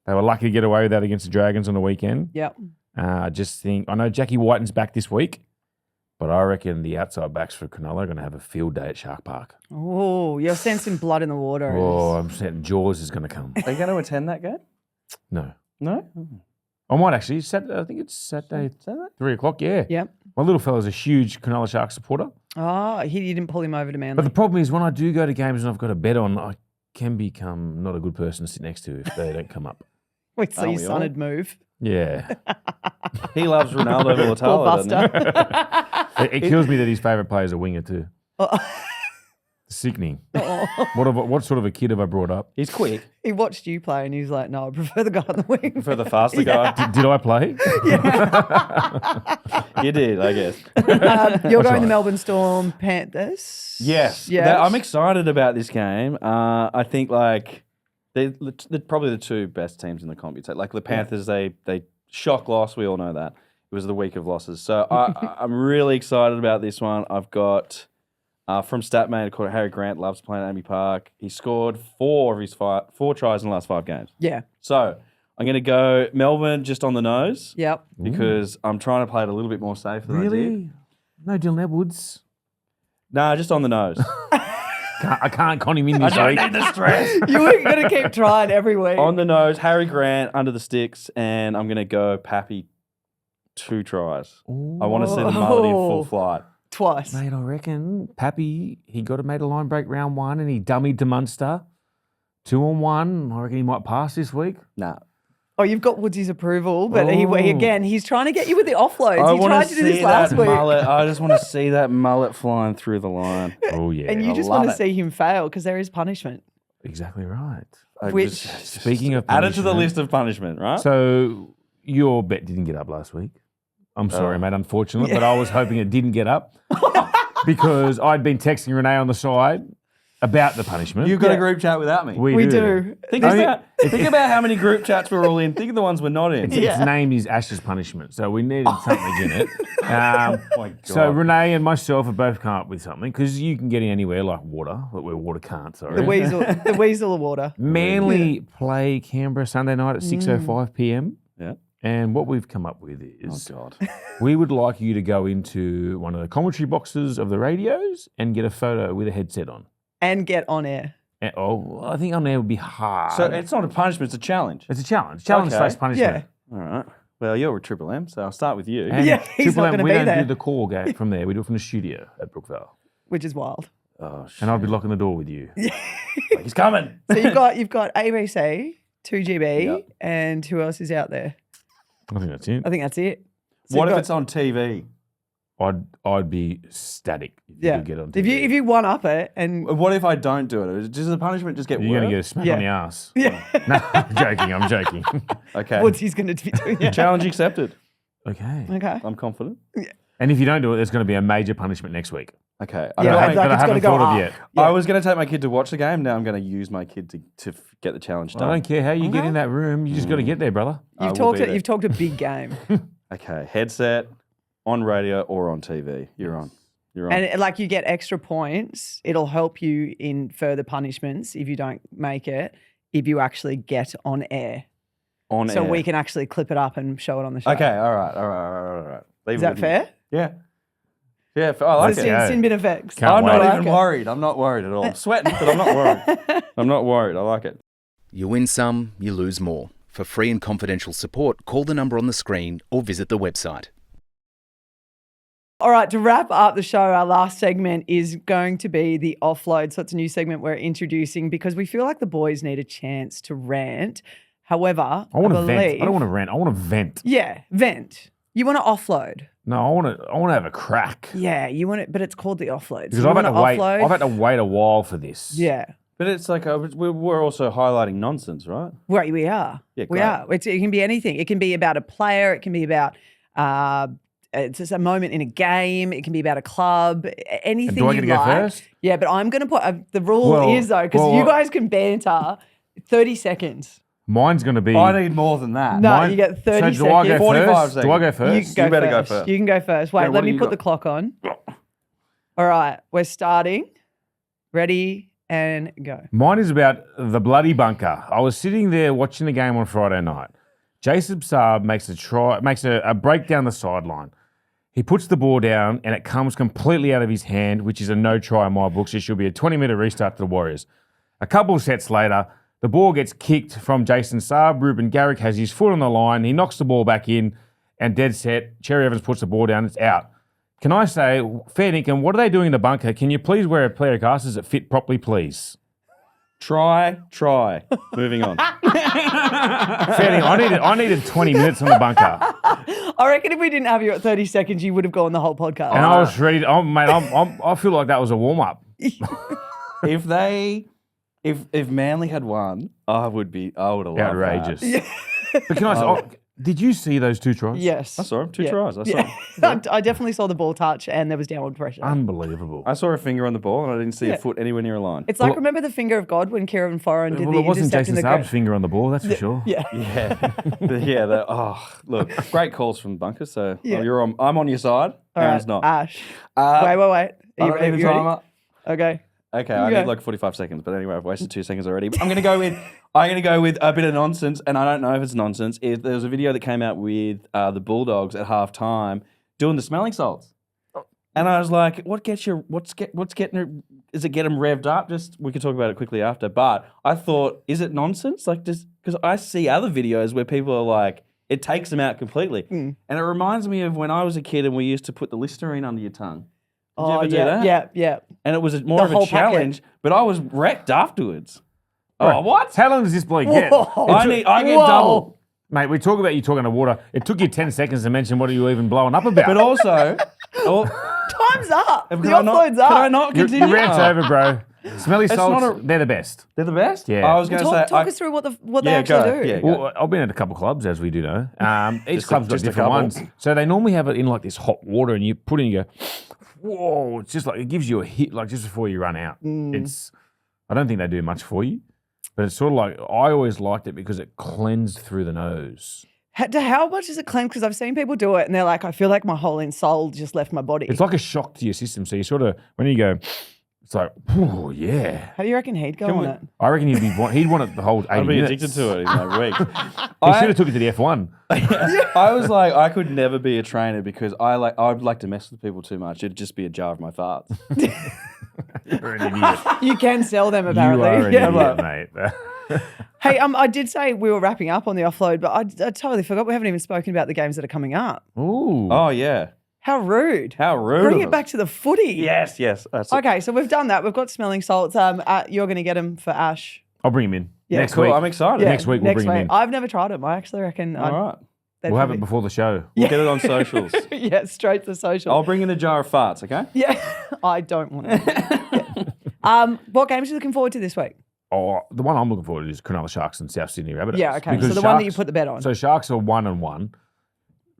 they were lucky to get away with that against the Dragons on the weekend. Yep. I just think, I know Jackie Whiten's back this week, but I reckon the outside backs for Cronulla are going to have a field day at Shark Park. Oh, you're sensing blood in the water. Oh, I'm saying Jaws is going to come. Are you going to attend that game? No. No? I might actually. I think it's Saturday, 3 o'clock, yeah. Yep. My little fella's a huge Cronulla Shark supporter. Oh, you didn't pull him over to Manly. But the problem is when I do go to games and I've got a bet on, I can become not a good person to sit next to if they don't come up. Wait till Aren't your we son all? would move. Yeah. He loves Ronaldo Poor Militalo, doesn't he? Buster. It kills me that his favourite player is a winger too. Oh. Sickening. Oh. What sort of a kid have I brought up? He's quick. He watched you play and he was like, no, I prefer the guy on the wing. For the faster guy. Did I play? You did, I guess. You're going right. to Melbourne Storm Panthers? Yes. Yes. I'm excited about this game. I think like they're probably the two best teams in the comp. Like the Panthers, they shock loss. We all know that. It was the week of losses. So I'm really excited about this one. I've got from Statmate called Harry Grant, loves playing at Amy Park. He scored 4 of his 4 tries in the last 5 games. Yeah. So I'm going to go Melbourne just on the nose. Yep. Because I'm trying to play it a little bit more safe than I did. Really? No Dylan Edwards. Nah, just on the nose. I can't con him in this week. the stress. You were going to keep trying every week. On the nose, Harry Grant under the sticks, and I'm going to go Pappy 2 tries. I want to see the mullet in full flight. Twice. Mate, I reckon Pappy, he made a line break round 1 and he dummied to Munster. 2 on 1. I reckon he might pass this week. Nah. Oh, you've got Woodsy's approval, but he's trying to get you with the offloads. I He want tried to to do this see last that week. mullet. I just want to see that mullet flying through the line. Oh, yeah. And you I just love want to it. see him fail because there is punishment. Exactly right. Which- Speaking of add it to the punishment, list of punishment, right? So your bet didn't get up last week. I'm sorry, mate, unfortunately, but I was hoping it didn't get up because I'd been texting Renee on the side about the punishment. You've got a group chat without me. We do. Think about how many group chats we're all in. Think of the ones we're not in. Its name is Ash's punishment, so we needed something in it. My God. So Renee and myself have both come up with something because you can get in anywhere like water, but where water can't. Sorry. The weasel of water. Manly play Canberra Sunday night at 6:05 p.m. Yeah. And what we've come up with is God. we would like you to go into one of the commentary boxes of the radios and get a photo with a headset on. And get on air. And, I think on air would be hard. So it's not a punishment, it's a challenge. It's a challenge. Challenge Okay. slash punishment. Yeah. All right. Well, you're with Triple M, so I'll start with you. And Yeah, he's Triple not M, gonna we be don't there. do the call game from there. We do it from the studio at Brookvale. Which is wild. Oh, shit. And I'd be locking the door with you. He's coming. So you've got ABC, 2GB, Yep. and who else is out there? I think that's it. I think that's it. So What you've if it's on TV? I'd be static if you yeah? could get on If TV. you one up it and What if I don't do it? Does the punishment just get You're worse? going to get a smack Yeah. on the ass. yeah, No, I'm joking. Okay. Woodsy's going to be doing it. Challenge accepted. Okay. Okay. I'm confident. And if you don't do it, there's going to be a major punishment next week. Okay. Yeah, But I like haven't it's gotta go thought up. of yet. Yeah. I was going to take my kid to watch the game. Now I'm going to use my kid to get the challenge I done. don't care how you get in that room. You just got to get there, brother. I You've will talked be there. you've talked a big game, Okay. Headset, on radio or on TV. You're on. You're on. and like you get extra points. It'll help you in further punishments if you don't make it. If you actually get on air, on so air. we can actually clip it up and show it on the show. Okay. All right. Leave Is it that with me. fair? Yeah. Yeah. I like So it. Yeah. sin bin effects. Can't I'm wait. not I even like it. worried. I'm not worried at all. I'm sweating, but I'm not worried. I'm not worried. I like it. You win some, you lose more. For free and confidential support, call the number on the screen or visit the website. All right, to wrap up the show, our last segment is going to be the offload. So it's a new segment we're introducing because we feel like the boys need a chance to rant. However, I want to vent. believe- I don't want to rant. I want to vent. Yeah, vent. You want to offload. No, I want to have a crack. Yeah, you want it, but it's called the offload. Because So I've you had to wanna wait. offload? I've had to wait a while for this. Yeah. But it's like we're also highlighting nonsense, right? Right, we are. Yeah, we great. are. It can be anything. It can be about a player. It can be about it's just a moment in a game. It can be about a club. Anything And do I you get to go like. first? Yeah, but I'm going to put the rule Well- is though because well- you guys can banter 30 seconds. Mine's going to be. I need more than that. No, mine- you get 30 so do I go seconds. 45 first? Do I go seconds. first? You can go better go first. first. You can go first. Wait, Yeah, what let do me you put got? the clock on. All right, we're starting. Ready and go. Mine is about the bloody bunker. I was sitting there watching the game on Friday night. Jason Saab makes a break down the sideline. He puts the ball down and it comes completely out of his hand, which is a no try in my books. It should be a 20-minute restart to the Warriors. A couple of sets later, the ball gets kicked from Jason Saab. Ruben Garrick has his foot on the line. He knocks the ball back in and dead set. Cherry Evans puts the ball down. It's out. Can I say, fair dinkum, what are they doing in the bunker? Can you please wear a pair of glasses that fit properly, please? Try. Moving on. Fair thing, I needed 20 minutes on the bunker. I reckon if we didn't have you at 30 seconds, you would have gone the whole podcast. And I was ready. I feel like that was a warm up. If Manly had won, I would have loved Outrageous. that. But can I say, did you see those 2 tries? Yes. I saw him. Two Yeah. tries. I saw Yeah. him. I definitely saw the ball touch and there was downward pressure. Unbelievable. I saw a finger on the ball and I didn't see a foot anywhere near a line. It's like, remember the finger of God when Kieran Foran did Well, the it wasn't intercept Jason in the Saab's finger on the ball, that's for sure. Yeah. Yeah. Look, great calls from Bunker. So Yeah. I'm on your side. All Aaron's right, not. Ash. Uh, Wait. Are I you don't ready? need a You ready? timer. Okay. Okay, I Okay. need like 45 seconds, but anyway, I've wasted 2 seconds already. I'm gonna go with a bit of nonsense, and I don't know if it's nonsense. There was a video that came out with the Bulldogs at half time doing the smelling salts, and I was like, "What's getting? Is it get them revved up?" We could talk about it quickly after. But I thought, is it nonsense? Like, just because I see other videos where people are like, it takes them out completely, and it reminds me of when I was a kid and we used to put the Listerine under your tongue. Did you ever do that? Yeah. And it was more of a whole challenge, but I was wrecked afterwards. Right. Oh, what? How long does this bloke get? Whoa. I get Whoa. double. Mate, we talk about you talking to water. It took you 10 seconds to mention what are you even blowing up about. But also, Time's up. The can I not- offload's up. Can I not your continue? rant's over, bro. Smelly salts, not they're the best. They're the best? Yeah. I was going to say. Talk us through what they Yeah, actually go. do. Yeah. Well, I've been at a couple of clubs, as we do know. Each club's got just a different couple. ones. So they normally have it in like this hot water, and you put it and you go, whoa, it's just like, it gives you a hit like just before you run out. I don't think they do much for you, but it's sort of like, I always liked it because it cleansed through the nose. How much does it cleanse? Because I've seen people do it and they're like, I feel like my whole soul just left my body. It's like a shock to your system. So you sort of, when you go, it's like, oh, yeah. How do you reckon he'd go on it? I reckon he'd want it the whole 80 I'd be minutes. addicted to it in that week. He should have took it to the F1. I was like, I could never be a trainer because I'd like to mess with people too much. It'd just be a jar of my farts. You're an idiot. You can sell them You apparently. are an Yeah. idiot, mate. Hey, I did say we were wrapping up on the offload, but I totally forgot we haven't even spoken about the games that are coming up. Ooh. Oh, yeah. How rude. How rude. Bring of it us. back to the footy. Yes. That's Okay, so we've done that. We've got smelling salts. You're going to get them for Ash. I'll bring him in. Yeah, next cool. week. I'm excited. Next week we'll bring him in. I've never tried them. I actually reckon. All right. We'll have it before the show. We'll get it on socials. Yeah, straight to social. I'll bring in a jar of farts, okay? Yeah, I don't want to. Yeah. What games are you looking forward to this week? Oh, the one I'm looking forward to is Cronulla Sharks and South Sydney Rabbitohs. Yeah, okay. Because So the one that you Sharks- put the bet on. So Sharks are 1-1.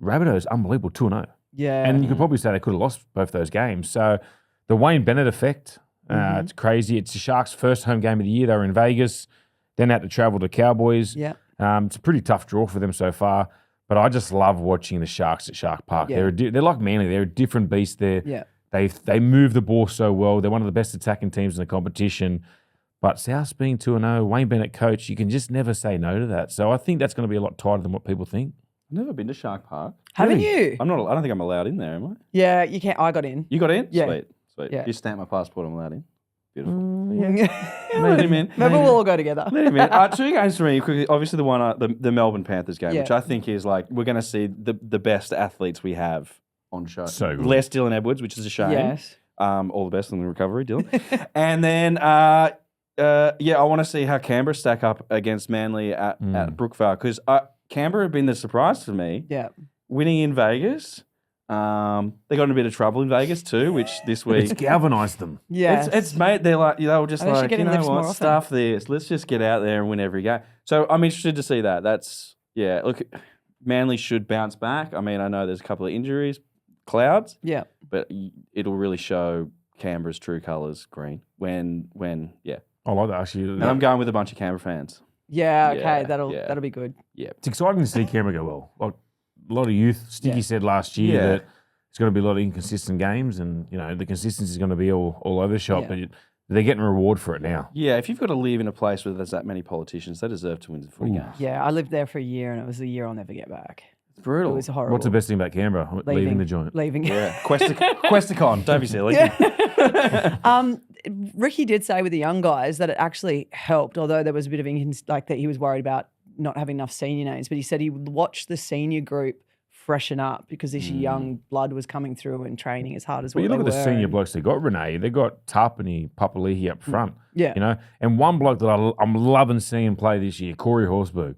Rabbitohs, unbelievable, 2-0. Yeah. And you could probably say they could have lost both those games. So the Wayne Bennett effect, it's crazy. It's the Sharks' first home game of the year. They were in Vegas, then had to travel to Cowboys. Yeah. It's a pretty tough draw for them so far. But I just love watching the Sharks at Shark Park. Yeah. They're like Manly. They're a different beast. Yeah. They move the ball so well. They're one of the best attacking teams in the competition. But South's being 2-0, Wayne Bennett coach, you can just never say no to that. So I think that's going to be a lot tighter than what people think. I've never been to Shark Park. Haven't you? I don't think I'm allowed in there, am I? Yeah, you can't. I got in. You got in? Yeah. Sweet. Yeah. You stamp my passport, I'm allowed in. Beautiful. Maybe in. we'll all go together. Wait a minute. Two games for me. Quickly. Obviously, the one, the Melbourne Panthers game, Yeah. which I think is like we're going to see the best athletes we have on show. So good. Less Dylan Edwards, which is a shame. Yes. All the best in the recovery, Dylan. And then, I want to see how Canberra stack up against Manly at Brookvale because Canberra have been the surprise for me. Yeah. Winning in Vegas. They got in a bit of trouble in Vegas too, which this week It's galvanised them. Yeah. it's mate. They were just They should like, get you in know lifts more what, often. stuff this. Let's just get out there and win every game. So I'm interested to see that. Look, Manly should bounce back. I mean, I know there's a couple of injuries, clouds, Yeah. but it'll really show Canberra's true colours, green. When I like that actually. and I'm going with a bunch of Canberra fans. Yeah. Okay. Yeah, That'll yeah. that'll be good. Yeah, It's exciting to see Canberra go well. Like a lot of youth. Sticky Yeah. said last year Yeah. that it's going to be a lot of inconsistent games, and the consistency is going to be all over the shop. Yeah. But they're getting a reward for it now. yeah. If you've got to live in a place where there's that many politicians, they deserve to win the footy Ooh. games. Yeah. I lived there for a year, and it was a year I'll never get back. It's brutal. It was horrible. What's the best thing about Canberra? Leaving the joint. Leaving. Yeah, Questacon. Don't be silly. Ricky did say with the young guys that it actually helped, although there was a bit of that he was worried about not having enough senior names. But he said he watched the senior group freshen up because this young blood was coming through and training as hard as But what you look they at the were. senior blokes they got, Renee. They got Tapani, Papali'i up front. Yeah. You know, and one bloke that I'm loving seeing play this year, Corey Horsburgh.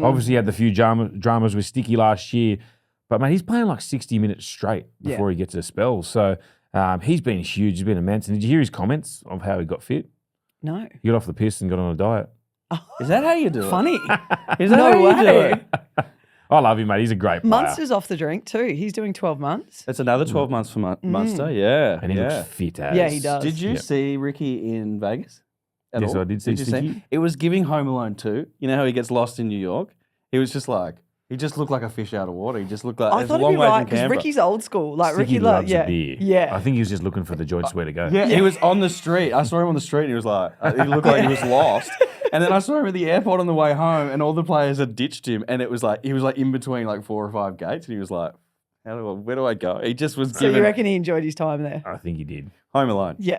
Obviously had the few dramas with Sticky last year, but man, he's playing like 60 minutes straight before he gets a spell. So he's been huge. He's been immense. And did you hear his comments of how he got fit? No. He got off the piss and got on a diet. Is that how you do it? Funny. Is that No how you do way. it? I love him, mate. He's a great player. Munster's off the drink too. He's doing 12 months. It's another 12 months for Munster. Yeah. And he looks fit as. Yeah, he does. Did you Yep. see Ricky in Vegas? at Yes, all? I did see you Sticky. It was giving Home Alone 2. You know how he gets lost in New York? He was just like, he just looked like a fish out of water. He just looked like, I it's thought a long it'd be way right from because Canberra. Ricky's old school. Like Sticky Ricky, loves yeah, a beer. yeah. I think he was just looking for the joints where to go. Yeah, he was on the street. I saw him on the street and he was like, he looked like he was lost. And then I saw him at the airport on the way home and all the players had ditched him. And it was like, he was like in between like 4 or 5 gates and he was like, where do I go? He just was So you giving reckon he enjoyed his time there? I think he did. Home Alone. Yeah.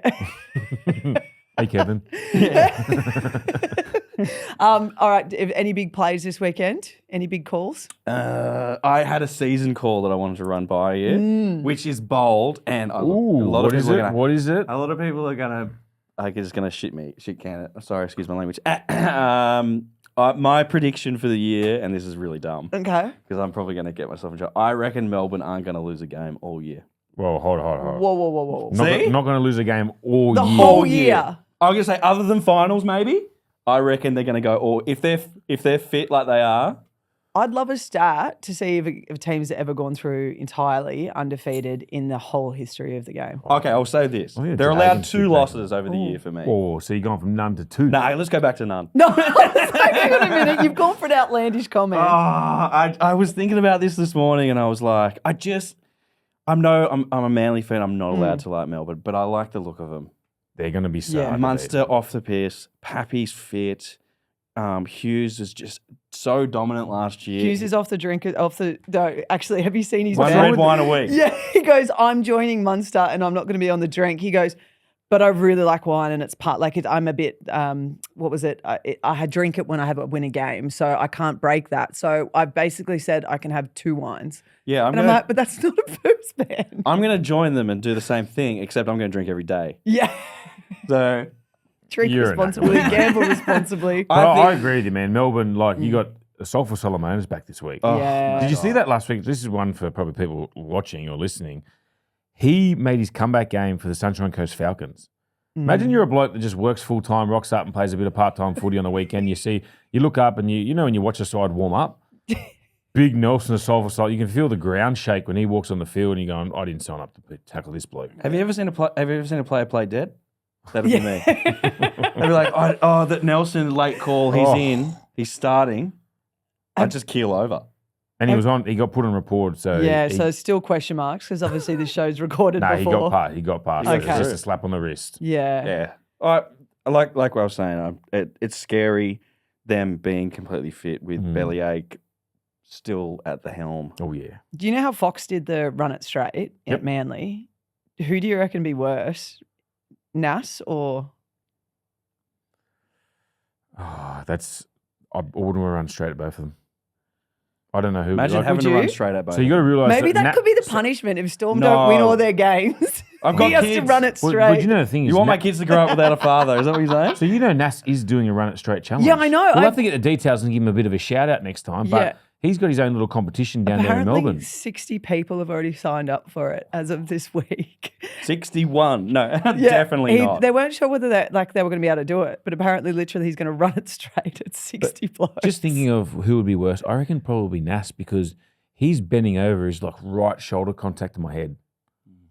Hey, Kevin. All right. Any big plays this weekend? Any big calls? I had a season call that I wanted to run by you, which is bold. And a Ooh, lot of what is people it? are gonna, What is it? a lot of people are going to, just going to shit can it. Sorry, excuse my language. My prediction for the year, and this is really dumb, Okay. because I'm probably going to get myself in trouble. I reckon Melbourne aren't going to lose a game all year. Well, hold on. Whoa. See? Not going to lose a game all The year. whole year. I'm going to say other than finals, maybe. I reckon they're going to go all if they're fit like they are. I'd love a stat to see if teams have ever gone through entirely undefeated in the whole history of the game. Okay, I'll say this: I think they're the allowed Dragons 2 should losses over the year for me. Oh, so you're going from none to 2. Nah, let's go back to none. No, hang on a minute. You've gone for an outlandish comment. I was thinking about this morning, and I was like, I'm a Manly fan. I'm not allowed to like Melbourne, but I like the look of them. They're going to be so Yeah. hard to beat. Munster off the piss, Pappy's fit. Hughes was just so dominant last year. Hughes is off the drink. No, actually, have you seen his One tweet? red wine a week. Yeah, he goes, I'm joining Munster and I'm not going to be on the drink. He goes, but I really like wine and it's part, like I'm a bit, what was it? I drink it when I have a winning game, so I can't break that. So I basically said I can have 2 wines. Yeah, I'm like, but that's not a booze, man. I'm gonna join them and do the same thing, except I'm gonna drink every day. Yeah. So Drink You're an responsibly, gamble responsibly. But I think- agree with you, man. Melbourne, like, you got Sulphur Solomona's back this week. Yeah. Did you see that last week? This is one for probably people watching or listening. He made his comeback game for the Sunshine Coast Falcons. Imagine you're a bloke that just works full time, rocks up and plays a bit of part-time footy on the weekend. You look up and you know when you watch a side warm up, Big Nelson of Sulphur Salt, you can feel the ground shake when he walks on the field and you're going, I didn't sign up to tackle this bloke. Have you ever seen a player play dead? That'd be me. They'd be like, that Nelson late call, he's starting. I'd just keel over. And he got put on report. So Yeah, he, so still question marks because obviously the show's recorded no, before. he got past. Okay. It was just a slap on the wrist. Yeah. Yeah. I like what I was saying. It's scary them being completely fit with bellyache still at the helm. Oh yeah. Do you know how Fox did the run it straight Yep. at Manly? Who do you reckon be worse, Nas or? Oh, I wouldn't want to run straight at both of them. I don't know who. Imagine like, having to you? run straight at both. So you got to realise Maybe that could be the punishment if Storm don't win all their games. I've got he has to kids. run it Well, straight. but you know the thing is, You want my kids to grow up without a father? Is that what you're saying? So you know Nas is doing a run it straight challenge. Yeah, I know. We'll I- have to get the details and give him a bit of a shout out next time. But Yeah. he's got his own little competition down there in Apparently, Melbourne. 60 people have already signed up for it as of this week. 61. No, Yeah, definitely not. They weren't sure whether they were going to be able to do it, but apparently, literally, he's going to run it straight at 60 blokes. Just thinking of who would be worse, I reckon probably Nas because he's bending over his like right shoulder contact to my head.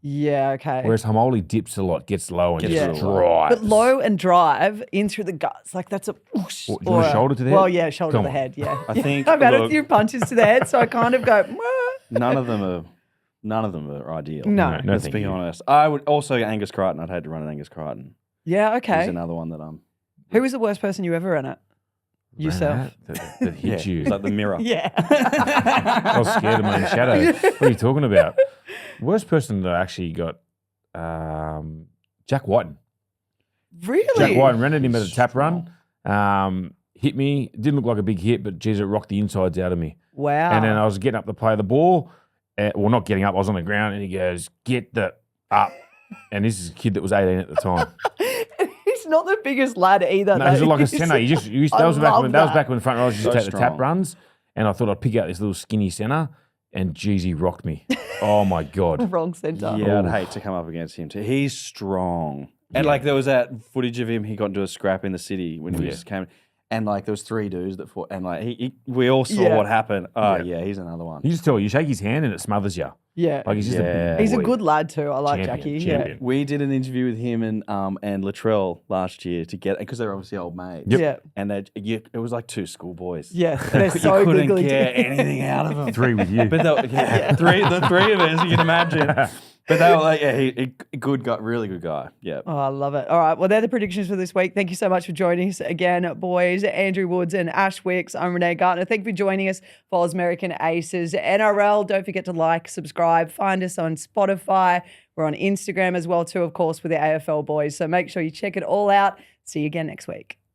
Yeah, okay. Whereas Hamoli dips a lot, gets low and Gets just low. drives. But low and drive in through the guts, like that's a whoosh. What, do you want a shoulder to the head? Well, yeah, shoulder Come to the on. head, yeah. I think, I've had a look- few punches to the head, so I kind of go, "Mwah." None of them are ideal. No. No, Let's thank be you. honest. I would also Angus Crichton. I'd hate to run an Angus Crichton. Yeah, He's okay. another one that Who was the worst person you ever ran at? Yourself. That hit you. It's like the mirror. Yeah. I was scared of my own shadow. What are you talking about? Worst person that I actually got, Jack Whiten. Really? Jack Whiten rented him at a tap run. Hit me. Didn't look like a big hit, but geez, it rocked the insides out of me. Wow. And then I was getting up to play the ball. well, not getting up. I was on the ground, and he goes, "Get the up." And this is a kid that was 18 at the time. He's not the biggest lad either. No, he's though. like a centre. That was back when front rows used to So take the tap strong. runs, and I thought I'd pick out this little skinny centre, and geez, he rocked me. Oh my god. Wrong centre. Yeah, I'd Ooh. hate to come up against him too. He's strong. And Yeah. like there was that footage of him, he got into a scrap in the city when he Yeah. just came. And like there was 3 dudes that fought, and like we all saw Yeah. what happened. Oh Yeah. yeah, he's another one. You just tell you shake his hand and it smothers you. Yeah. Like he's just a Yeah. big He's a boy. good lad too. I like Champion, Jackie. champion. We did an interview with him and Latrell last year to get because they're obviously old mates. Yep. Yeah. And it was like 2 schoolboys. Yeah. They're You so couldn't giggly. get anything out of them. 3 with you. But the 3 of us, you can imagine. But they were like, yeah, he good guy, really good guy. Yeah. Oh, I love it. All right. Well, they're the predictions for this week. Thank you so much for joining us again, boys. Andrew Woods and Ash Wicks. I'm Renee Gartner. Thank you for joining us for Ausmerican Aces NRL. Don't forget to like, subscribe, find us on Spotify. We're on Instagram as well too, of course, with the AFL boys. So make sure you check it all out. See you again next week.